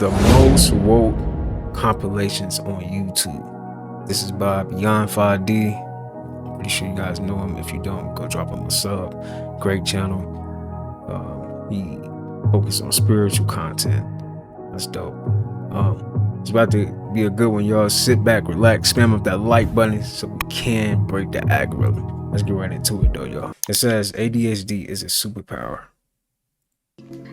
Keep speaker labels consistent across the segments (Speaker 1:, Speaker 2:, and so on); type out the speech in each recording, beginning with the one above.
Speaker 1: the most woke compilations on YouTube. This is by Beyond 5D. I'm pretty sure you guys know him. If you don't, go drop him a sub. Great channel. He focuses on spiritual content. That's dope. It's about to be a good one, y'all. Sit back, relax, spam up that like button so we can break the algorithm. Let's get right into it though, y'all. It says ADHD is a superpower.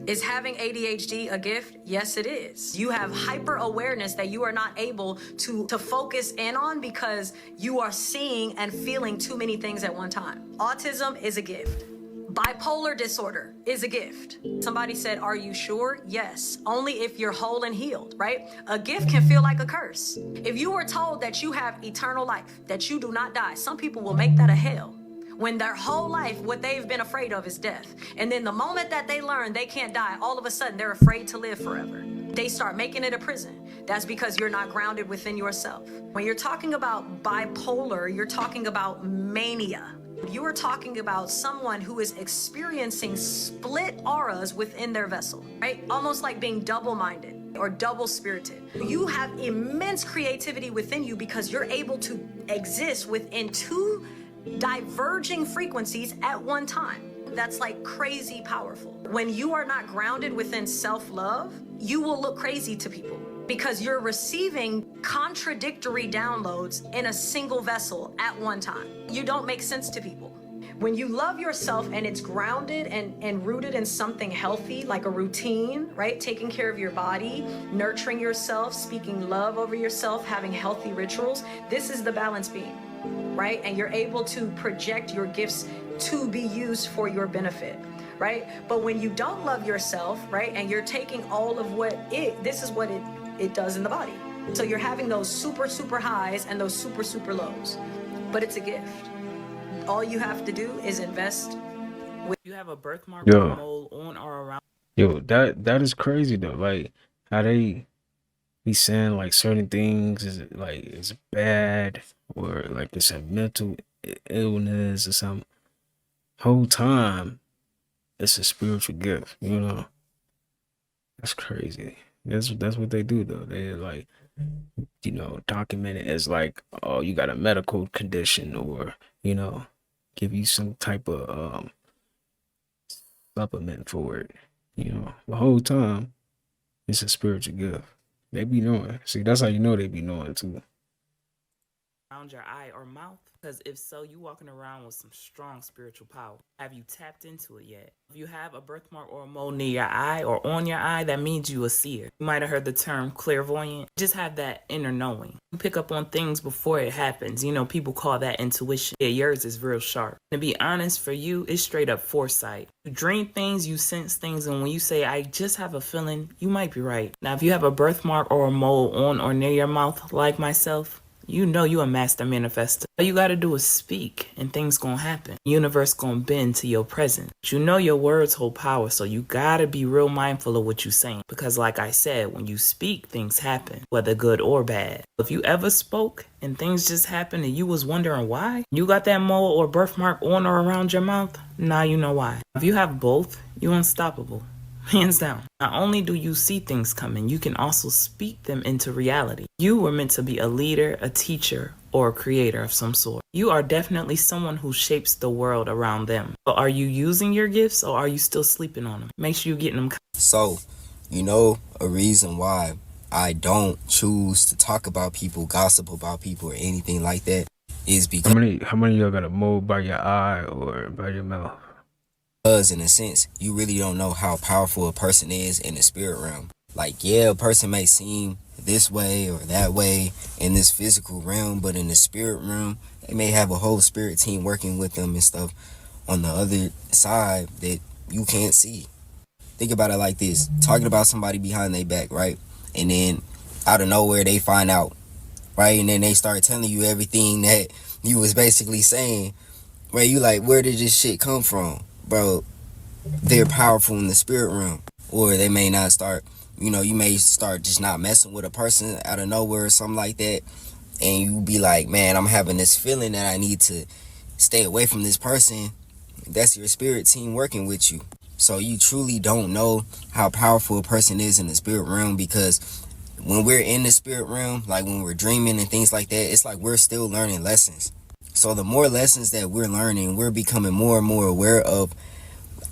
Speaker 2: Is having ADHD a gift? Yes, it is. You have hyper awareness that you are not able to focus in on because you are seeing and feeling too many things at one time. Autism is a gift. Bipolar disorder is a gift. Somebody said, are you sure? Yes, only if you're whole and healed, right? A gift can feel like a curse. If you were told that you have eternal life, that you do not die, some people will make that a hell. When their whole life, what they've been afraid of is death. And then the moment that they learn they can't die, all of a sudden they're afraid to live forever. They start making it a prison. That's because you're not grounded within yourself. When you're talking about bipolar, you're talking about mania. You are talking about someone who is experiencing split auras within their vessel, right? Almost like being double-minded or double-spirited. You have immense creativity within you because you're able to exist within two diverging frequencies at one time. That's like crazy powerful. When you are not grounded within self-love, you will look crazy to people because you're receiving contradictory downloads in a single vessel at one time. You don't make sense to people. When you love yourself and it's grounded and rooted in something healthy, like a routine, right? Taking care of your body, nurturing yourself, speaking love over yourself, having healthy rituals. This is the balance being, right? And you're able to project your gifts to be used for your benefit, right? But when you don't love yourself, right? And you're taking all of this is what it does in the body. So you're having those super, super highs and those super, super lows, but it's a gift. All you have to do is invest.
Speaker 3: You have a birthmark or mole on or around.
Speaker 1: Yo, that is crazy though. Like how they be saying like certain things is like it's bad or like it's a mental illness or something. Whole time it's a spiritual gift, you know. That's crazy. That's what they do though. They like, you know, document it as like, oh, you got a medical condition, or you know, give you some type of supplement for it. You know, the whole time it's a spiritual gift. They be knowing. See, that's how you know they be knowing too.
Speaker 3: Around your eye or mouth? Because if so, you walking around with some strong spiritual power. Have you tapped into it yet? If you have a birthmark or a mole near your eye or on your eye, that means you a seer. You might have heard the term clairvoyant. Just have that inner knowing. You pick up on things before it happens. You know, people call that intuition. Yeah, yours is real sharp. To be honest, for you, it's straight up foresight. You dream things, you sense things, and when you say, I just have a feeling, you might be right. Now, if you have a birthmark or a mole on or near your mouth, like myself, you know you a master manifester. All you gotta do is speak and things gonna happen. The universe gonna bend to your presence. You know your words hold power, so you gotta be real mindful of what you're saying. Because like I said, when you speak, things happen, whether good or bad. If you ever spoke and things just happened and you was wondering why, you got that mole or birthmark on or around your mouth, now you know why. If you have both, you're unstoppable. Hands down. Not only do you see things coming, you can also speak them into reality. You were meant to be a leader, a teacher, or a creator of some sort. You are definitely someone who shapes the world around them. But are you using your gifts or are you still sleeping on them? Make sure you're getting them.
Speaker 4: So, you know, a reason why I don't choose to talk about people, gossip about people, or anything like that is because
Speaker 1: how many of y'all got a mole by your eye or by your mouth?
Speaker 4: Because in a sense, you really don't know how powerful a person is in the spirit realm. Like, yeah, a person may seem this way or that way in this physical realm, but in the spirit realm, they may have a whole spirit team working with them and stuff on the other side that you can't see. Think about it like this. Talking about somebody behind their back, right? And then out of nowhere, they find out, right? And then they start telling you everything that you was basically saying, where you like, where did this shit come from? Bro, they're powerful in the spirit realm. Or they may not start, you know, you may start just not messing with a person out of nowhere or something like that. And you be like, man, I'm having this feeling that I need to stay away from this person. That's your spirit team working with you. So you truly don't know how powerful a person is in the spirit realm, because when we're in the spirit realm, like when we're dreaming and things like that, it's like we're still learning lessons. So the more lessons that we're learning, we're becoming more and more aware of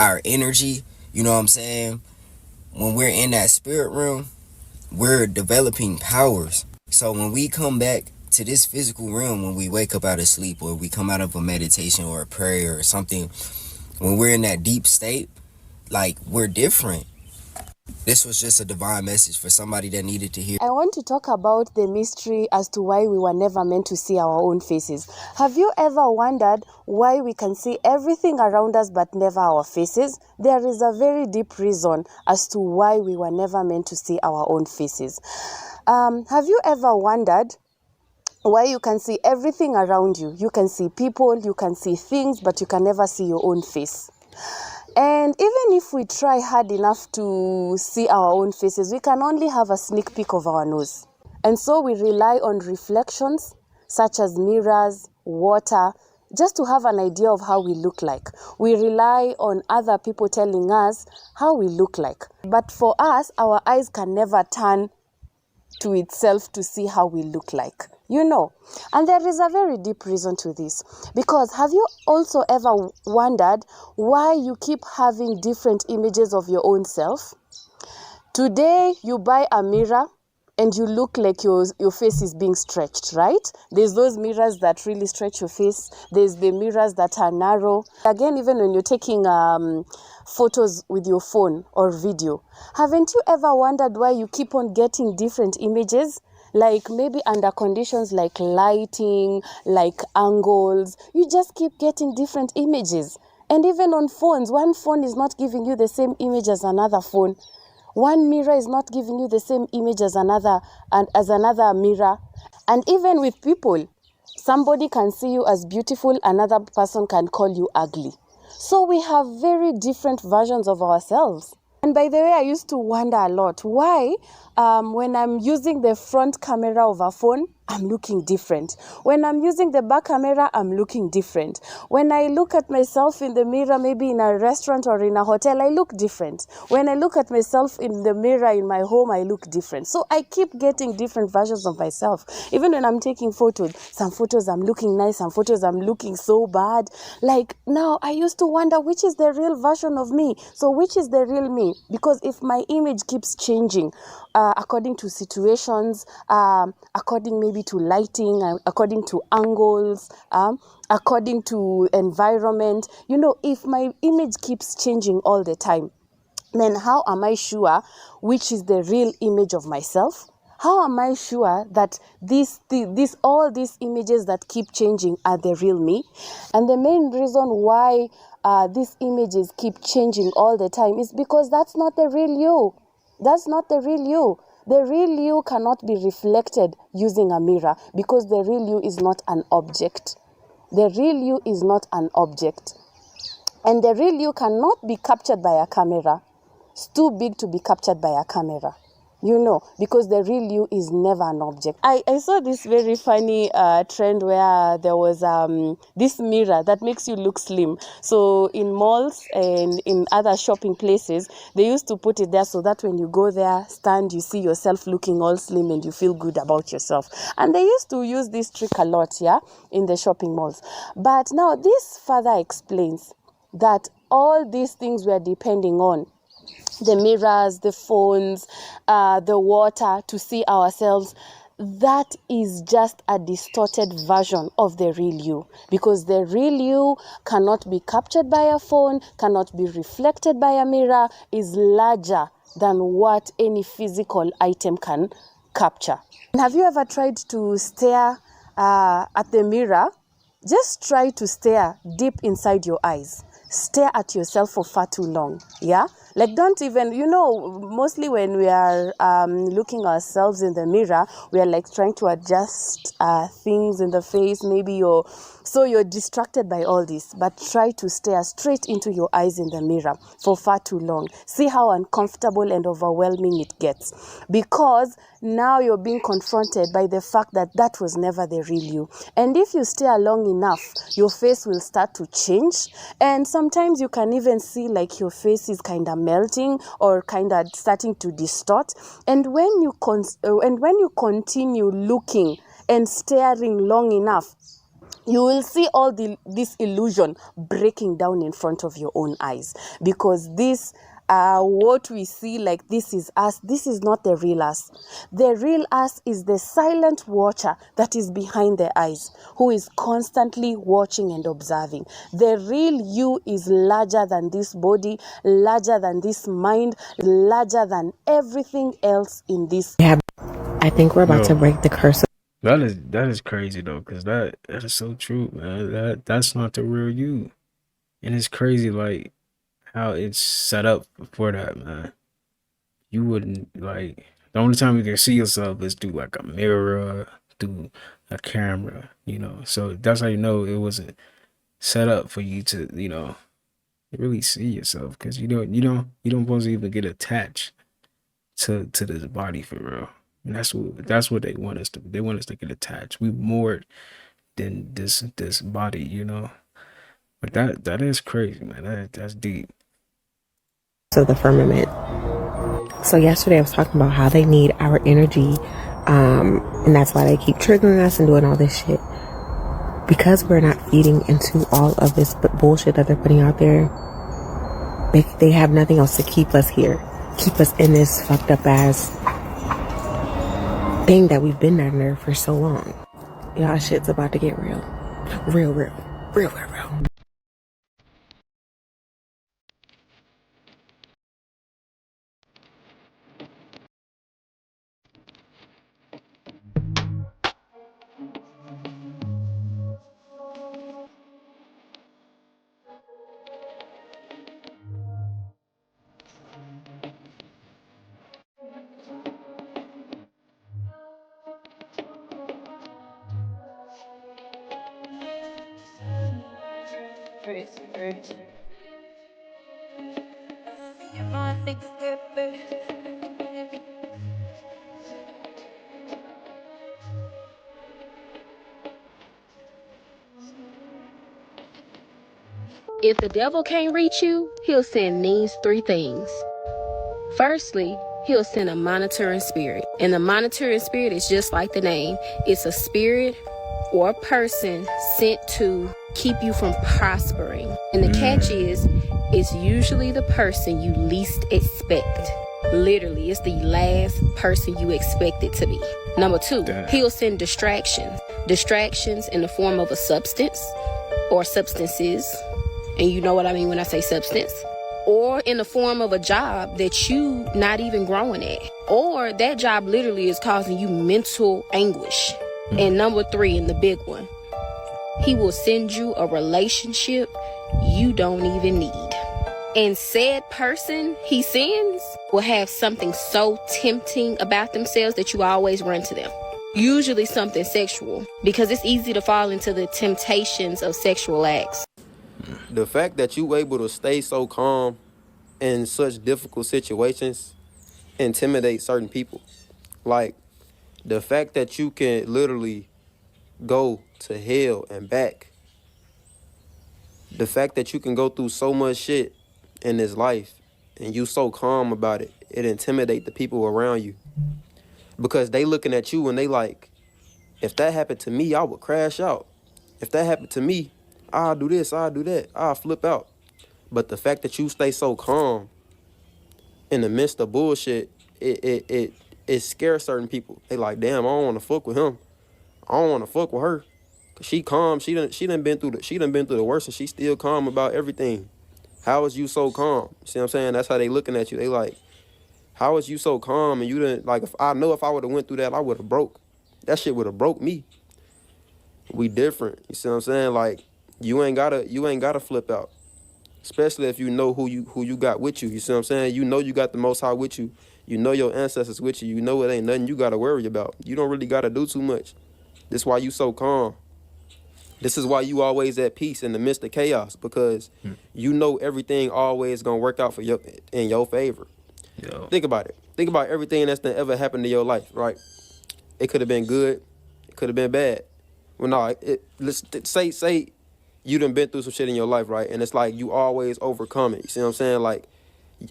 Speaker 4: our energy. You know what I'm saying? When we're in that spirit realm, we're developing powers. So when we come back to this physical realm, when we wake up out of sleep, or we come out of a meditation or a prayer or something, when we're in that deep state, like, we're different. This was just a divine message for somebody that needed to hear.
Speaker 5: I want to talk about the mystery as to why we were never meant to see our own faces. Have you ever wondered why we can see everything around us but never our faces? There is a very deep reason as to why we were never meant to see our own faces. Have you ever wondered why you can see everything around you? You can see people, you can see things, but you can never see your own face. And even if we try hard enough to see our own faces, we can only have a sneak peek of our nose. And so we rely on reflections such as mirrors, water, just to have an idea of how we look like. We rely on other people telling us how we look like. But for us, our eyes can never turn to itself to see how we look like. You know, and there is a very deep reason to this. Because have you also ever wondered why you keep having different images of your own self? Today, you buy a mirror and you look like your face is being stretched, right? There's those mirrors that really stretch your face. There's the mirrors that are narrow. Again, even when you're taking photos with your phone or video, haven't you ever wondered why you keep on getting different images? Like maybe under conditions like lighting, like angles, you just keep getting different images. And even on phones, one phone is not giving you the same image as another phone. One mirror is not giving you the same image as another mirror. And even with people, somebody can see you as beautiful, another person can call you ugly. So we have very different versions of ourselves. And by the way, I used to wonder a lot why when I'm using the front camera of a phone, I'm looking different. When I'm using the back camera, I'm looking different. When I look at myself in the mirror, maybe in a restaurant or in a hotel, I look different. When I look at myself in the mirror in my home, I look different. So I keep getting different versions of myself. Even when I'm taking photos, some photos I'm looking nice, some photos I'm looking so bad. Like now, I used to wonder which is the real version of me. So which is the real me? Because if my image keeps changing according to situations, according maybe to lighting, according to angles, according to environment, you know, if my image keeps changing all the time, then how am I sure which is the real image of myself? How am I sure that all these images that keep changing are the real me? And the main reason why these images keep changing all the time is because that's not the real you. That's not the real you. The real you cannot be reflected using a mirror because the real you is not an object. The real you is not an object. And the real you cannot be captured by a camera. It's too big to be captured by a camera. You know, because the real you is never an object. I saw this very funny trend where there was this mirror that makes you look slim. So in malls and in other shopping places, they used to put it there so that when you go there, stand, you see yourself looking all slim and you feel good about yourself. And they used to use this trick a lot, yeah, in the shopping malls. But now this further explains that all these things we're depending on, the mirrors, the phones, the water to see ourselves, that is just a distorted version of the real you. Because the real you cannot be captured by a phone, cannot be reflected by a mirror, is larger than what any physical item can capture. And have you ever tried to stare at the mirror? Just try to stare deep inside your eyes. Stare at yourself for far too long, yeah? Like don't even, you know, mostly when we are looking ourselves in the mirror, we are like trying to adjust things in the face, maybe you're distracted by all this, but try to stare straight into your eyes in the mirror for far too long. See how uncomfortable and overwhelming it gets, because now you're being confronted by the fact that that was never the real you. And if you stare long enough, your face will start to change, and sometimes you can even see like your face is kind of melting or kind of starting to distort. And when you continue looking and staring long enough, you will see all this illusion breaking down in front of your own eyes, because this what we see like this is us. This is not the real us. The real us is the silent watcher that is behind the eyes, who is constantly watching and observing. The real you is larger than this body, larger than this mind, larger than everything else in this.
Speaker 6: I think we're about to
Speaker 1: Yo,
Speaker 6: break the curse.
Speaker 1: that is crazy though, cause that is so true, man. That's not the real you, and it's crazy like how it's set up for that, man. You wouldn't like the only time you can see yourself is through like a mirror, through a camera, you know. So that's how you know it wasn't set up for you to, you know, really see yourself, because you don't supposed to even get attached to this body for real. And that's what they want us to. They want us to get attached. We more than this body, you know. But that is crazy, man. That's deep.
Speaker 6: Of the firmament. So yesterday I was talking about how they need our energy, and that's why they keep triggering us and doing all this shit. Because we're not feeding into all of this bullshit that they're putting out there, they have nothing else to keep us here, keep us in this fucked up ass thing that we've been under for so long. Y'all, shit's about to get real. Real, real, real, real, real.
Speaker 7: If the devil can't reach you, he'll send these three things. Firstly, he'll send a monitoring spirit. And the monitoring spirit is just like the name. It's a spirit or a person sent to keep you from prospering. And the catch is, it's usually the person you least expect. Literally, it's the last person you expect it to be. Number two, he'll send distractions. Distractions in the form of a substance or substances. And you know what I mean when I say substance. Or in the form of a job that you not even growing at. Or that job literally is causing you mental anguish. And number three, and the big one, he will send you a relationship you don't even need. And said person he sends will have something so tempting about themselves that you always run to them. Usually something sexual, because it's easy to fall into the temptations of sexual acts.
Speaker 8: The fact that you able to stay so calm in such difficult situations intimidate certain people. Like, the fact that you can literally go to hell and back. The fact that you can go through so much shit in this life and you so calm about it, it intimidate the people around you. Because they looking at you and they like, if that happened to me, I would crash out. If that happened to me, I'll do this, I'll do that, I'll flip out. But the fact that you stay so calm in the midst of bullshit, it scares certain people. They like, damn, I don't want to fuck with him. I don't want to fuck with her. Cause she calm. She done been through the worst, and she still calm about everything. How is you so calm? See what I'm saying? That's how they looking at you. They like, how is you so calm? And you didn't like. If I would have went through that, I would have broke. That shit would have broke me. We different. You see what I'm saying? Like, you ain't gotta flip out. Especially if you know who you got with you. You see what I'm saying? You know you got the Most High with you. You know your ancestors with you. You know it ain't nothing you got to worry about. You don't really got to do too much. This is why you so calm. This is why you always at peace in the midst of chaos, because you know everything always going to work out in your favor. Yo. Think about it. Think about everything that's ever happened to your life, right? It could have been good. It could have been bad. Well, no, let's say you done been through some shit in your life, right? And it's like you always overcome it. You see what I'm saying? Like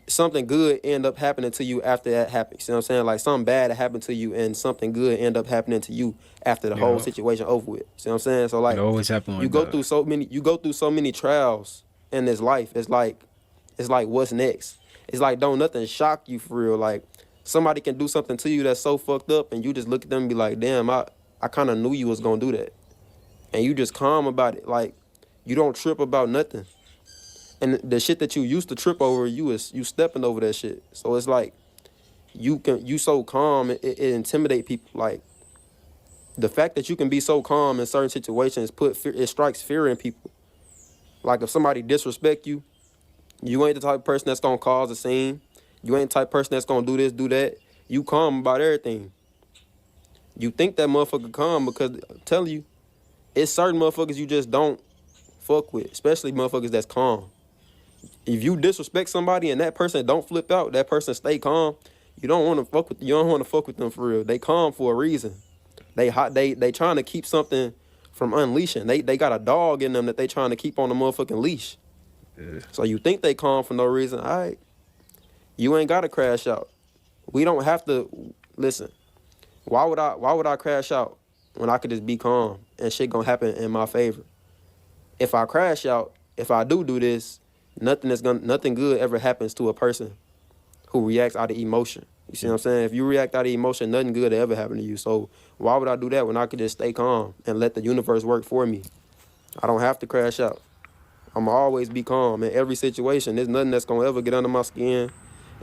Speaker 8: something good end up happening to you after that happens. You see what I'm saying? Like something bad happened to you and something good end up happening to you after the whole
Speaker 1: Yeah,
Speaker 8: situation over with. See what I'm saying? So
Speaker 1: it
Speaker 8: like
Speaker 1: always happen
Speaker 8: you
Speaker 1: like
Speaker 8: go
Speaker 1: that.
Speaker 8: through so many trials in this life. It's like what's next? It's like don't nothing shock you for real. Like somebody can do something to you that's so fucked up and you just look at them and be like, damn, I kind of knew you was gonna do that. And you just calm about it. Like you don't trip about nothing. And the shit that you used to trip over, you stepping over that shit. So it's like you so calm, it intimidate people. Like the fact that you can be so calm in certain situations it strikes fear in people. Like if somebody disrespect you, you ain't the type of person that's gonna cause a scene. You ain't the type of person that's gonna do this, do that. You calm about everything. You think that motherfucker calm because I'm telling you, it's certain motherfuckers you just don't fuck with, especially motherfuckers that's calm. If you disrespect somebody and that person don't flip out, that person stay calm, you don't want to fuck with them for real. They calm for a reason. They trying to keep something from unleashing. They got a dog in them that they trying to keep on the motherfucking leash.
Speaker 1: Yeah.
Speaker 8: So you think they calm for no reason. All right. You ain't got to crash out. We don't have to listen. Why would I crash out when I could just be calm and shit gonna happen in my favor? If I crash out, if I do this, nothing good ever happens to a person who reacts out of emotion. You see what I'm saying? If you react out of emotion, nothing good will ever happen to you. So why would I do that when I could just stay calm and let the universe work for me? I don't have to crash out. I'ma always be calm in every situation. There's nothing that's gonna ever get under my skin.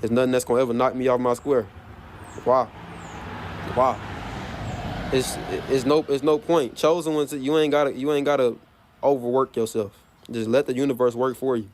Speaker 8: There's nothing that's gonna ever knock me off my square. Why? Why? It's no point. Chosen ones, you ain't gotta overwork yourself. Just let the universe work for you.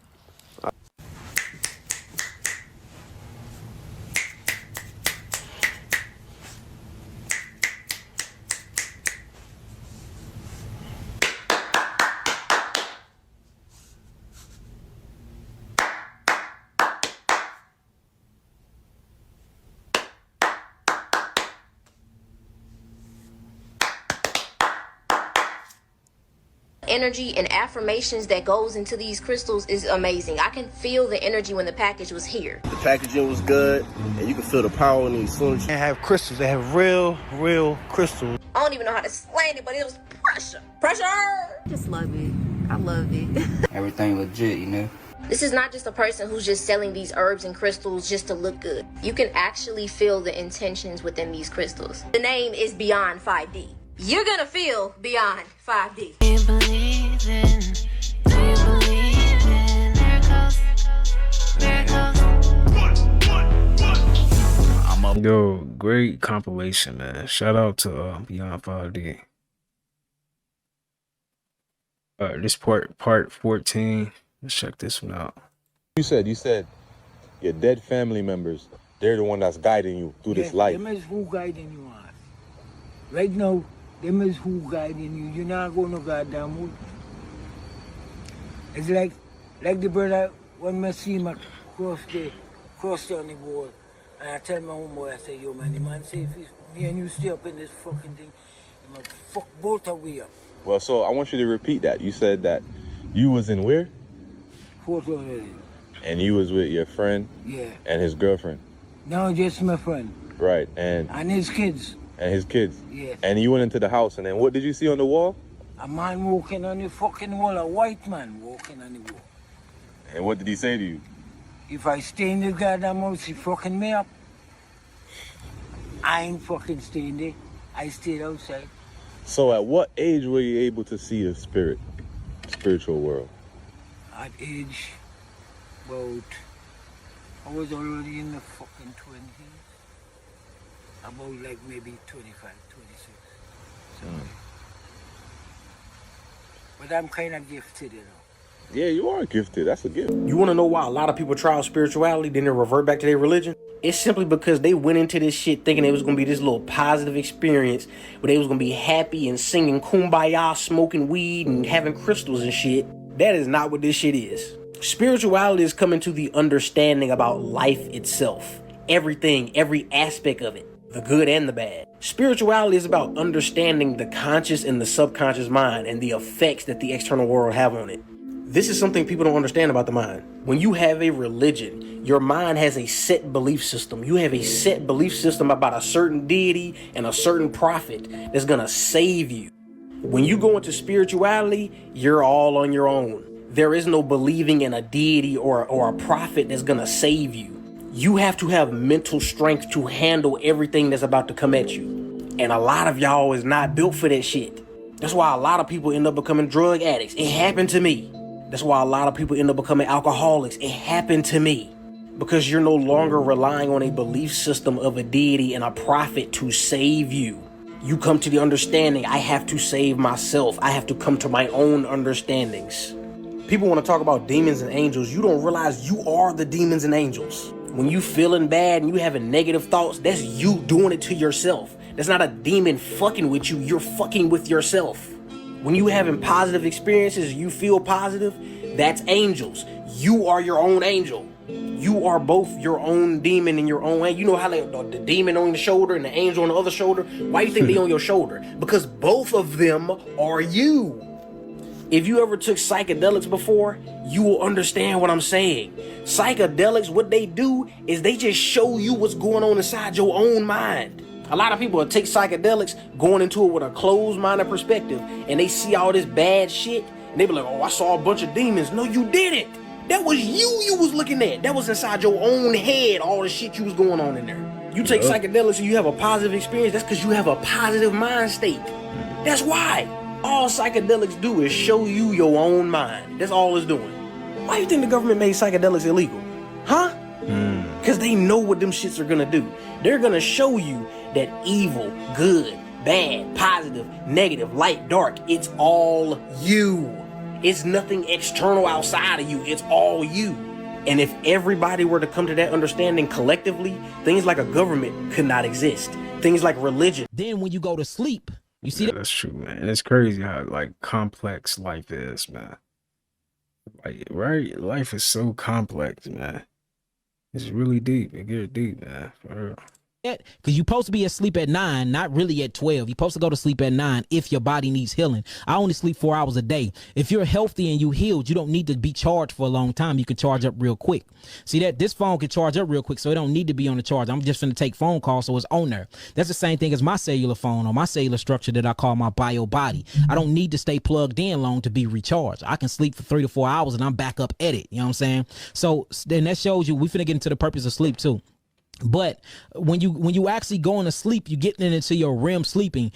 Speaker 7: Energy and affirmations that goes into these crystals is amazing. I can feel the energy when the package was here.
Speaker 9: The packaging was good, and you can feel the power in these soon.
Speaker 10: They have crystals. They have real crystals.
Speaker 7: I don't even know how to explain it, but it was pressure. Pressure!
Speaker 11: Just love it. I love it.
Speaker 4: Everything legit, you know?
Speaker 7: This is not just a person who's just selling these herbs and crystals just to look good. You can actually feel the intentions within these crystals. The name is Beyond 5D. You're gonna feel beyond 5D.
Speaker 1: Yo, great compilation, man. Shout out to Beyond 5D. This part 14. Let's check this one out.
Speaker 12: You said your dead family members, they're the one that's guiding you through this life.
Speaker 10: Them is who guiding you on. Right now, them is who guiding you. You're not going to goddamn wood. It's like the brother when I see him cross down the board, and I tell my homeboy, I say, yo man, the man say, if me and you stay up in this fucking thing, I'm gonna fuck both of we up.
Speaker 12: Well, so I want you to repeat that. You said that you was in where?
Speaker 10: Fort Lauderdale.
Speaker 12: And you was with your friend?
Speaker 10: Yeah.
Speaker 12: And his girlfriend?
Speaker 10: No, just my friend.
Speaker 12: Right, and
Speaker 10: his kids.
Speaker 12: And his kids?
Speaker 10: Yes.
Speaker 12: And you went into the house, and then what did you see on the wall?
Speaker 10: A man walking on the fucking wall, a white man walking on the wall.
Speaker 12: And what did he say to you?
Speaker 10: If I stay in this goddamn house, he fucking me up. I ain't fucking staying there. I stayed outside.
Speaker 12: So at what age were you able to see the spiritual world?
Speaker 10: At age about, I was already in the fucking 20s. About like maybe 25, 26. So, but I'm kind of gifted, you know.
Speaker 12: Yeah, you are gifted. That's a gift.
Speaker 13: You want to know why a lot of people try out spirituality, then they revert back to their religion? It's simply because they went into this shit thinking it was going to be this little positive experience where they was going to be happy and singing kumbaya, smoking weed, and having crystals and shit. That is not what this shit is. Spirituality is coming to the understanding about life itself. Everything, every aspect of it. the good and the bad. Spirituality is about understanding the conscious and the subconscious mind and the effects that the external world have on it. This is something people don't understand about the mind. When you have a religion, your mind has a set belief system. You have a set belief system about a certain deity and a certain prophet that's gonna save you. When you go into spirituality, you're all on your own. There is no believing in a deity or a prophet that's gonna save you. You have to have mental strength to handle everything that's about to come at you. And a lot of y'all is not built for that shit. That's why a lot of people end up becoming drug addicts. It happened to me. That's why a lot of people end up becoming alcoholics. It happened to me. Because you're no longer relying on a belief system of a deity and a prophet to save you. You come to the understanding, I have to save myself. I have to come to my own understandings. People want to talk about demons and angels. You don't realize you are the demons and angels. When you feeling bad and you having negative thoughts, that's you doing it to yourself. That's not a demon fucking with you. You're fucking with yourself. When you having positive experiences, you feel positive, that's angels. You are your own angel. You are both your own demon and your own angel. You know how the demon on the shoulder and the angel on the other shoulder? Why do you think they on your shoulder? Because both of them are you. If you ever took psychedelics before, you will understand what I'm saying. Psychedelics, what they do is they just show you what's going on inside your own mind. A lot of people will take psychedelics going into it with a closed-minded perspective, and they see all this bad shit, and they be like, oh, I saw a bunch of demons. No, you didn't. That was you was looking at. That was inside your own head, all the shit you was going on in there. You take psychedelics and you have a positive experience, that's because you have a positive mind state. That's why. All psychedelics do is show you your own mind. That's all it's doing. Why do you think the government made psychedelics illegal? Huh? Because they know what them shits are gonna do. They're gonna show you that evil, good, bad, positive, negative, light, dark, it's all you. It's nothing external outside of you. It's all you. And if everybody were to come to that understanding collectively, things like a government could not exist. Things like religion.
Speaker 14: Then when you go to sleep, you see
Speaker 1: that's true, man. And it's crazy how like complex life is, man. Like, right? Life is so complex, man. It's really deep. It gets deep, man. For real.
Speaker 14: Because you're supposed to be asleep at 9, not really at 12. You're supposed to go to sleep at 9 if your body needs healing. I only sleep 4 hours a day. If you're healthy and you healed, you don't need to be charged for a long time. You can charge up real quick. See that this phone can charge up real quick, so it don't need to be on the charge. I'm just going to take phone calls, so it's on there. That's the same thing as my cellular phone or my cellular structure that I call my bio body. I don't need to stay plugged in long to be recharged. I can sleep for 3 to 4 hours and I'm back up at it. You know what I'm saying? So then that shows you we finna get into the purpose of sleep too. But when you actually going to sleep, you getting into your REM sleeping.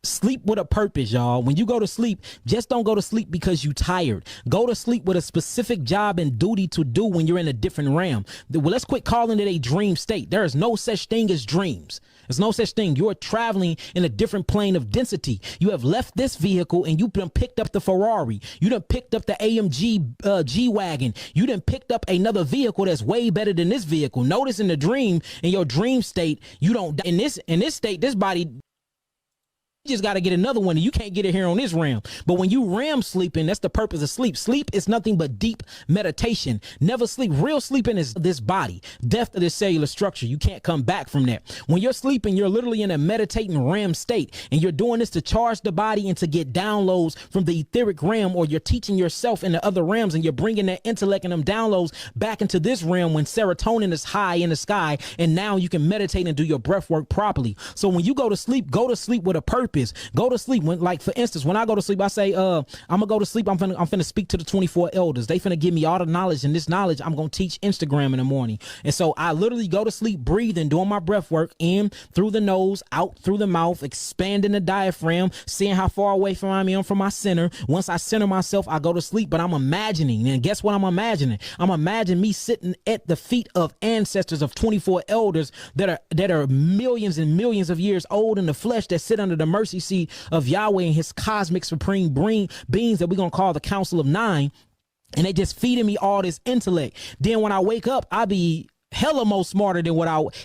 Speaker 14: Sleep with a purpose, y'all. When you go to sleep, just don't go to sleep because you tired. Go to sleep with a specific job and duty to do when you're in a different realm. Well, let's quit calling it a dream state. There is no such thing as dreams. There's no such thing. You're traveling in a different plane of density. You have left this vehicle and you done picked up the Ferrari. You done picked up the AMG G-Wagon. You done picked up another vehicle that's way better than this vehicle. Notice in the dream, in your dream state, you don't, in this state, this body, you just got to get another one, and you can't get it here on this realm. But when you REM sleeping, that's the purpose of sleep. Sleep is nothing but deep meditation. Never sleep. Real sleeping is this body, death of this cellular structure. You can't come back from that. When you're sleeping, you're literally in a meditating REM state, and you're doing this to charge the body and to get downloads from the etheric realm, or you're teaching yourself in the other realms, and you're bringing that intellect and them downloads back into this realm when serotonin is high in the sky, and now you can meditate and do your breath work properly. So when you go to sleep with a purpose. Go to sleep. When, like, for instance, when I go to sleep, I say, I'm gonna go to sleep. I'm finna speak to the 24 elders. They finna give me all the knowledge, and this knowledge I'm gonna teach Instagram in the morning. And so I literally go to sleep breathing, doing my breath work, in through the nose, out through the mouth, expanding the diaphragm, seeing how far away from I am from my center. Once I center myself, I go to sleep, but I'm imagining. And guess what I'm imagining? I'm imagining me sitting at the feet of ancestors of 24 elders that are millions and millions of years old in the flesh, that sit under the mercy seat of Yahweh and his cosmic supreme beings that we're going to call the Council of Nine. And they just feeding me all this intellect. Then when I wake up, I be hella more smarter than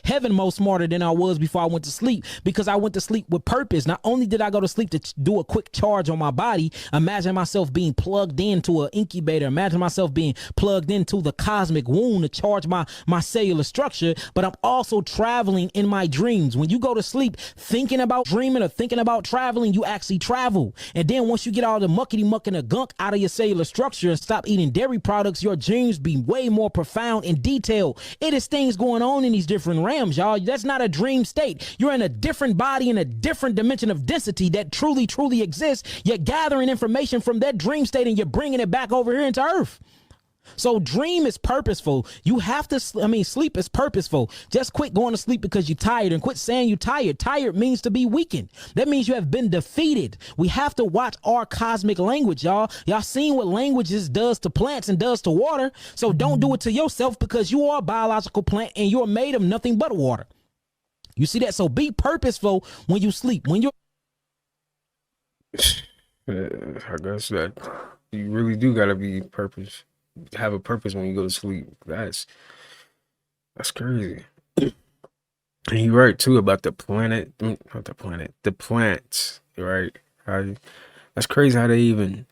Speaker 14: heaven more smarter than I was before I went to sleep, because I went to sleep with purpose. Not only did I go to sleep to do a quick charge on my body, imagine myself being plugged into an incubator, imagine myself being plugged into the cosmic womb to charge my cellular structure, but I'm also traveling in my dreams. When you go to sleep thinking about dreaming or thinking about traveling, you actually travel. And then once you get all the muckety muck and the gunk out of your cellular structure and stop eating dairy products, your dreams be way more profound and detailed. It is things going on in these different realms, y'all. That's not a dream state. You're in a different body, in a different dimension of density that truly exists. You're gathering information from that dream state and you're bringing it back over here into earth. So dream is purposeful. You have to, sleep is purposeful. Just quit going to sleep because you're tired, and quit saying you're tired. Tired means to be weakened. That means you have been defeated. We have to watch our cosmic language, y'all. Y'all seen what languages does to plants and does to water. So don't do it to yourself, because you are a biological plant and you're made of nothing but water. You see that? So be purposeful when you sleep. When you're
Speaker 1: I guess that you really do gotta have a purpose when you go to sleep. That's crazy. And you're right too about the planet, not the planet, the plants. You're right. That's crazy how they even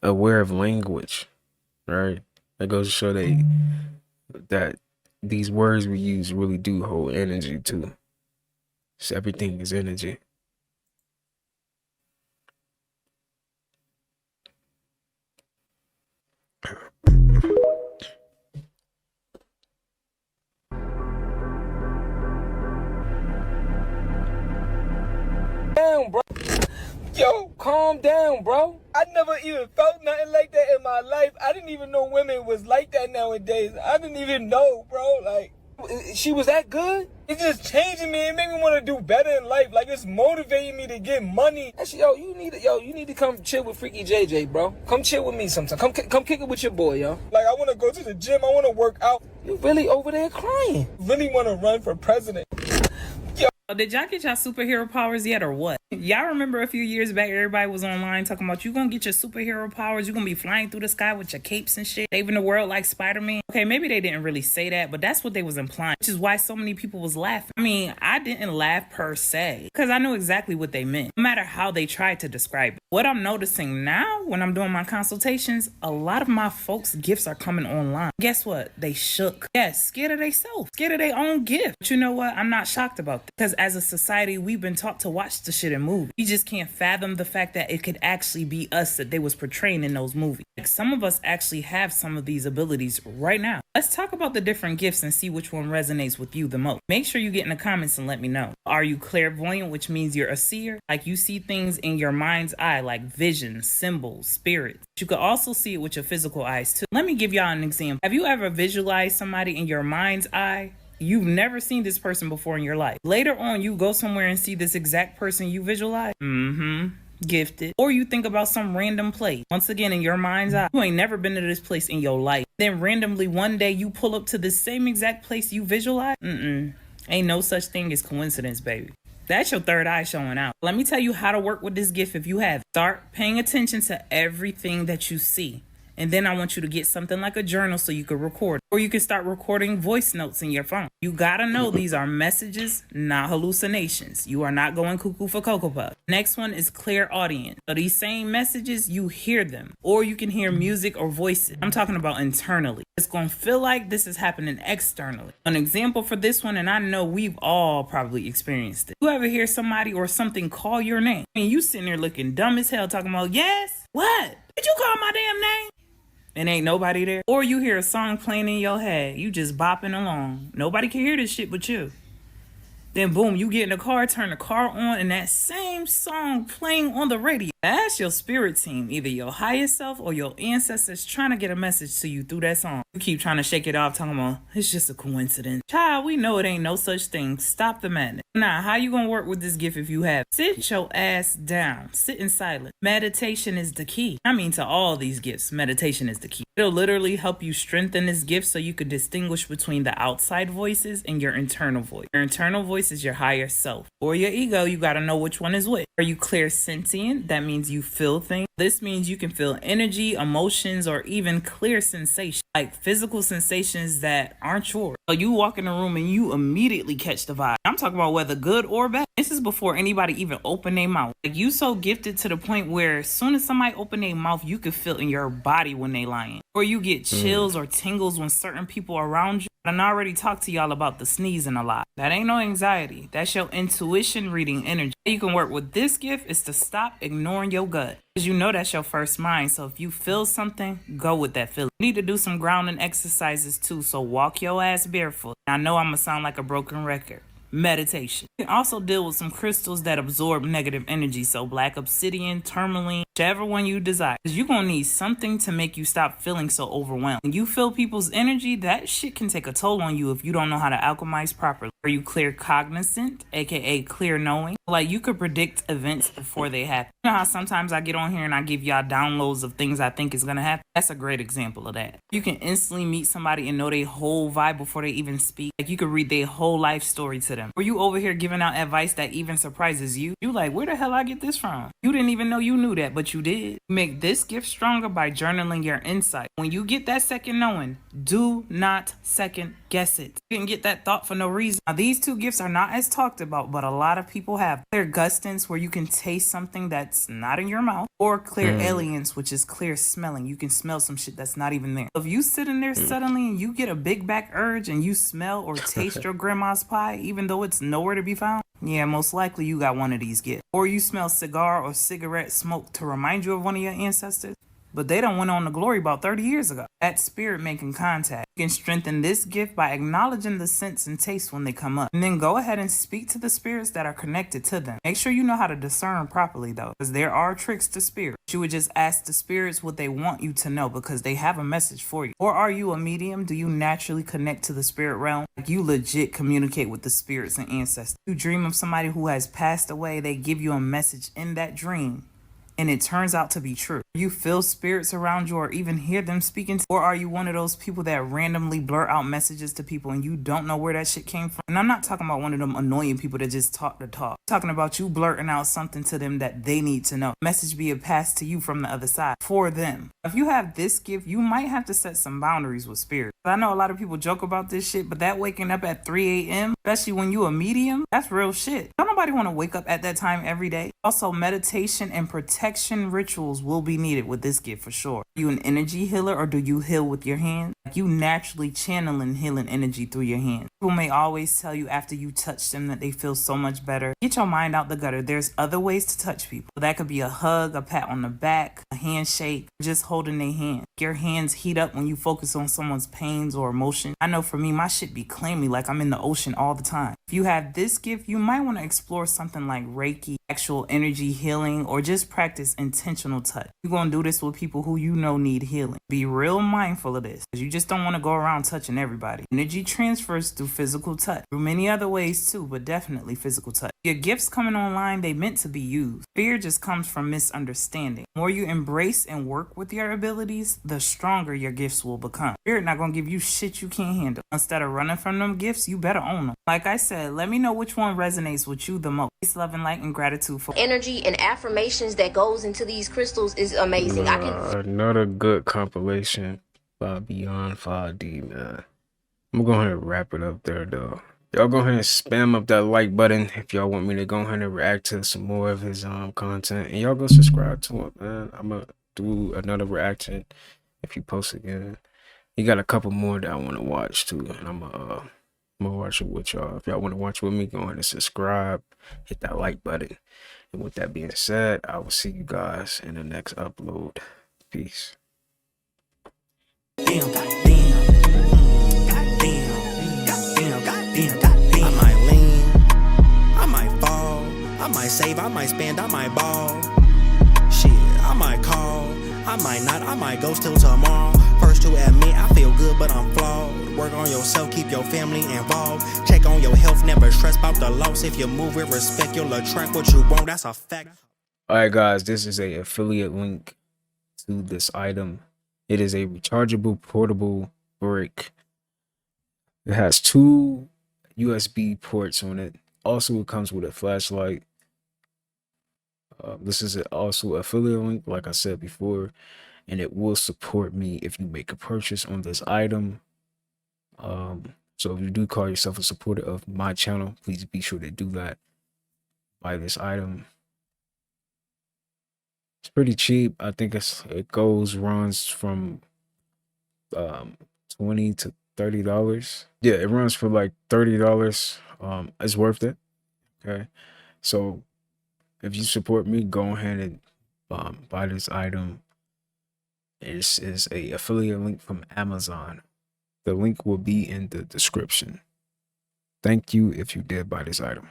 Speaker 1: aware of language, right? That goes to show that these words we use really do hold energy too. So everything is energy.
Speaker 10: Down, bro. Yo, calm down, bro. I never even felt nothing like that in my life. I didn't even know women was like that nowadays. I didn't even know, bro. Like, she was that good? It's just changing me. It made me want to do better in life. Like, it's motivating me to get money. Actually, you need to come chill with Freaky JJ, bro. Come chill with me sometime. Come kick it with your boy, yo. Like, I want to go to the gym. I want to work out. You really over there crying. Really want to run for president.
Speaker 3: Did y'all get y'all superhero powers yet, or what? Y'all remember a few years back, everybody was online talking about you gonna get your superhero powers, you gonna be flying through the sky with your capes and shit, saving the world like Spider-Man. Okay, maybe they didn't really say that, but that's what they was implying, which is why so many people was laughing. I mean, I didn't laugh per se, because I knew exactly what they meant, no matter how they tried to describe it. What I'm noticing now, when I'm doing my consultations, a lot of my folks' gifts are coming online. Guess what? They shook. Yes, scared of themselves, scared of their own gift. But you know what? I'm not shocked about that, because as a society, we've been taught to watch the shit in movies. We just can't fathom the fact that it could actually be us that they was portraying in those movies. Like, some of us actually have some of these abilities right now. Let's talk about the different gifts and see which one resonates with you the most. Make sure you get in the comments and let me know. Are you clairvoyant, which means you're a seer? Like, you see things in your mind's eye, like visions, symbols, spirits. You could also see it with your physical eyes too. Let me give y'all an example. Have you ever visualized somebody in your mind's eye? You've never seen this person before in your life. Later on, you go somewhere and see this exact person you visualize. Gifted. Or you think about some random place. Once again, in your mind's eye, you ain't never been to this place in your life. Then randomly one day you pull up to the same exact place you visualize. Ain't no such thing as coincidence, baby. That's your third eye showing out. Let me tell you how to work with this gift if you have. Start paying attention to everything that you see. And then I want you to get something like a journal so you can record. Or you can start recording voice notes in your phone. You gotta know these are messages, not hallucinations. You are not going cuckoo for Cocoa Puff. Next one is clairaudience. So these same messages, you hear them. Or you can hear music or voices. I'm talking about internally. It's gonna feel like this is happening externally. An example for this one, and I know we've all probably experienced it. You ever hear somebody or something call your name? And you sitting there looking dumb as hell talking about, yes? What? Did you call my damn name? And ain't nobody there. Or you hear a song playing in your head. You just bopping along. Nobody can hear this shit but you. Then boom, you get in the car, turn the car on, and that same song playing on the radio. That's your spirit team, either your highest self or your ancestors trying to get a message to you through that song. You keep trying to shake it off, talking about, it's just a coincidence. Child, we know it ain't no such thing. Stop the madness. Now, how you gonna work with this gift if you have? Sit your ass down. Sit in silence. Meditation is the key. I mean, to all these gifts, meditation is the key. It'll literally help you strengthen this gift so you can distinguish between the outside voices and your internal voice. Your internal voice voice is your higher self. Or your ego, you gotta know which one is which. Are you clairsentient? That means you feel things. This means you can feel energy, emotions, or even clear sensations, like physical sensations that aren't yours. So you walk in a room and you immediately catch the vibe. I'm talking about whether good or bad. This is before anybody even open their mouth. Like, you so gifted to the point where as soon as somebody open their mouth, you can feel in your body when they lying. Or you get chills or tingles when certain people are around you. I already talked to y'all about the sneezing a lot. That ain't no anxiety. That's your intuition reading energy. You can work with this gift is to stop ignoring your gut. Because you know that's your first mind. So if you feel something, go with that feeling. You need to do some grounding exercises too. So walk your ass barefoot. I know I'm going to sound like a broken record. Meditation. You can also deal with some crystals that absorb negative energy. So black obsidian, tourmaline, whichever one you desire. Because you're going to need something to make you stop feeling so overwhelmed. When you feel people's energy, that shit can take a toll on you if you don't know how to alchemize properly. Are you clear cognizant, aka clear knowing? Like, you could predict events before they happen. You know how sometimes I get on here and I give y'all downloads of things I think is going to happen? That's a great example of that. You can instantly meet somebody and know their whole vibe before they even speak. Like, you could read their whole life story to them. Or you over here giving out advice that even surprises you. You like, where the hell I get this from? You didn't even know you knew that, but you did. Make this gift stronger by journaling your insight. When you get that second knowing, do not second guess it. You didn't get that thought for no reason. Now, these two gifts are not as talked about, but a lot of people have. Clear gustance, where you can taste something that's not in your mouth, or clear aliens, which is clear smelling. You can smell some shit that's not even there. If you sitting there suddenly and you get a big back urge and you smell or taste your grandma's pie, even though it's nowhere to be found, yeah, most likely you got one of these gifts. Or you smell cigar or cigarette smoke to remind you of one of your ancestors, but they done went on to glory about 30 years ago. That spirit making contact. You can strengthen this gift by acknowledging the sense and taste when they come up. And then go ahead and speak to the spirits that are connected to them. Make sure you know how to discern properly though, because there are tricks to spirits. You would just ask the spirits what they want you to know because they have a message for you. Or are you a medium? Do you naturally connect to the spirit realm? Like, you legit communicate with the spirits and ancestors. You dream of somebody who has passed away, they give you a message in that dream, and it turns out to be true. You feel spirits around you or even hear them speaking, or are you one of those people that randomly blur out messages to people and you don't know where that shit came from? And I'm not talking about one of them annoying people that just talk the talk. I'm talking about you blurting out something to them that they need to know. Message being passed to you from the other side for them. If you have this gift, you might have to set some boundaries with spirits. I know a lot of people joke about this shit, but that waking up at 3 a.m., especially when you a medium, that's real shit. Don't nobody want to wake up at that time every day. Also, meditation and protection rituals will be needed with this gift for sure. Are you an energy healer or do you heal with your hands? Like, you naturally channeling healing energy through your hands. People may always tell you after you touch them that they feel so much better. Get your mind out the gutter. There's other ways to touch people. That could be a hug, a pat on the back, a handshake, just holding their hand. Your hands heat up when you focus on someone's pains or emotion. I know for me, my shit be clammy like I'm in the ocean all the time. If you have this gift, you might want to explore something like Reiki, actual energy healing, or just practice intentional touch. You're going to do this with people who you know need healing. Be real mindful of this, because you just don't want to go around touching everybody. Energy transfers through physical touch, through many other ways too, but definitely physical touch. Your gifts coming online, they meant to be used. Fear just comes from misunderstanding. The more you embrace and work with your abilities, the stronger your gifts will become. Spirit not going to give you shit you can't handle. Instead of running from them gifts, you better own them. Like I said, let me know which one resonates with you the most. Peace, love, and light, and gratitude for
Speaker 7: Energy and affirmations that goes into these crystals is amazing.
Speaker 1: Another good compilation by Beyond 5D, man. I'm going to go ahead and wrap it up there, though. Y'all go ahead and spam up that like button if y'all want me to go ahead and react to some more of his content. And y'all go subscribe to him, man. I'm going to do another reaction if he posts again. He got a couple more that I want to watch, too. And I'm going to watch it with y'all. If y'all want to watch with me, go ahead and subscribe. Hit that like button. And with that being said, I will see you guys in the next upload. Peace.
Speaker 15: Damn, goddamn. I might lean, I might fall, I might save, I might spend, I might ball. Shit, I might call, I might not, I might ghost till tomorrow. First to admit, I feel good, but I'm flawed. Work on yourself, keep your family involved. Check on your health, never stress about the loss. If you move with respect, you'll attract what you want, that's a fact.
Speaker 1: Alright guys, this is a affiliate link to this item. It is a rechargeable portable brick. It has 2 USB ports on it. Also, it comes with a flashlight. This is also an affiliate link, like I said before, and it will support me if you make a purchase on this item. So if you do call yourself a supporter of my channel, please be sure to do that. Buy this item. It's pretty cheap. I think runs from 20 to $30. Yeah, it runs for like $30. It's worth it. Okay. So if you support me, go ahead and buy this item. This is a affiliate link from Amazon. The link will be in the description. Thank you if you did buy this item.